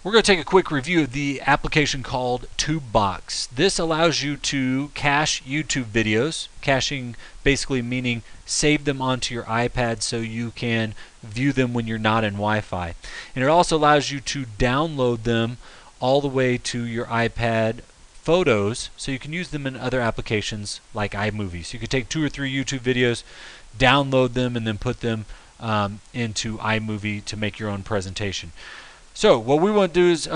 We're going to take a quick review of the application called Tubebox. This allows you to cache YouTube videos, caching basically meaning save them onto your iPad so you can view them when you're not in Wi-Fi. And it also allows you to download them all the way to your iPad photos so you can use them in other applications like iMovie. So you could take 2 or 3 YouTube videos, download them, and then put them into iMovie to make your own presentation. So what we want to do is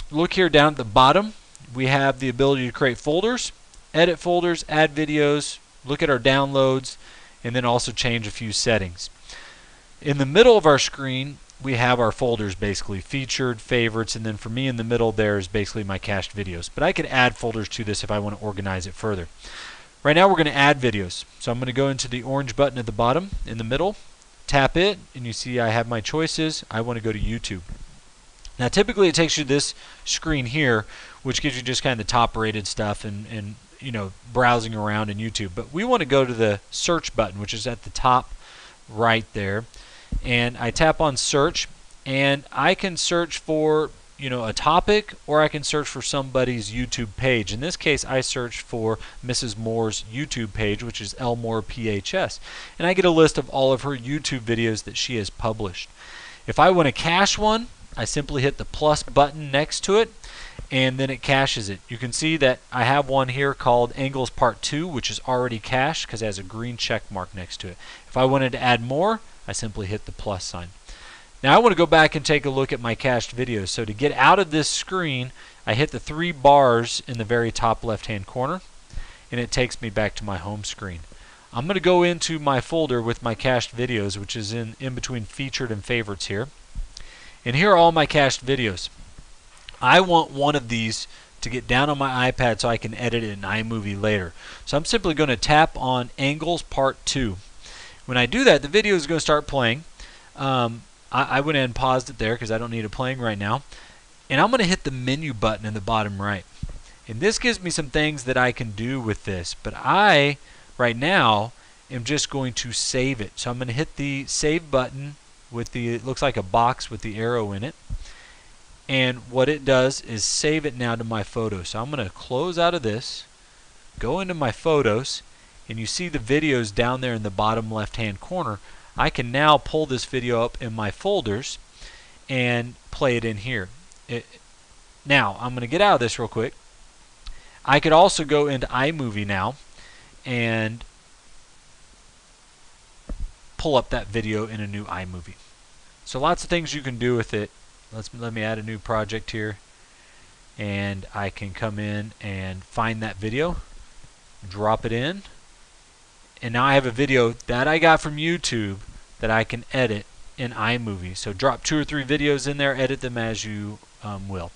look here down at the bottom. We have the ability to create folders, edit folders, add videos, look at our downloads, and then also change a few settings. In the middle of our screen we have our folders, basically featured, favorites, and then for me in the middle there is basically my cached videos. But I could add folders to this if I want to organize it further. Right now we're going to add videos. So I'm going to go into the orange button at the bottom in the middle, tap it, and you see I have my choices. I want to go to YouTube. Now typically it takes you this screen here, which gives you just kind of the top rated stuff and you know, browsing around in YouTube. But we want to go to the search button, which is at the top right there. And I tap on search, and I can search for, you know, a topic, or I can search for somebody's YouTube page. In this case I searched for Mrs. Moore's YouTube page, which is Elmore PHS. And I get a list of all of her YouTube videos that she has published. If I want to cache one, I simply hit the plus button next to it, and then it caches it. You can see that I have one here called Angles Part 2, which is already cached because it has a green check mark next to it. If I wanted to add more, I simply hit the plus sign. Now I want to go back and take a look at my cached videos. So to get out of this screen, I hit the 3 bars in the very top left hand corner, and it takes me back to my home screen. I'm going to go into my folder with my cached videos, which is in between featured and favorites here. And here are all my cached videos. I want one of these to get down on my iPad so I can edit it in iMovie later. So I'm simply going to tap on Angles Part 2. When I do that, the video is going to start playing. I went ahead and paused it there because I don't need it playing right now. And I'm going to hit the menu button in the bottom right. And this gives me some things that I can do with this. But I, right now, am just going to save it. So I'm going to hit the save button with the, it looks like a box with the arrow in it, and what it does is save it now to my photos. So I'm going to close out of this, go into my photos, and you see the videos down there in the bottom left hand corner. I can now pull this video up in my folders and play it in here. Now I'm going to get out of this real quick. I could also go into iMovie now and pull up that video in a new iMovie. So lots of things you can do with it. Let me add a new project here, and I can come in and find that video, drop it in, and now I have a video that I got from YouTube that I can edit in iMovie. So drop 2 or 3 videos in there, edit them as you will.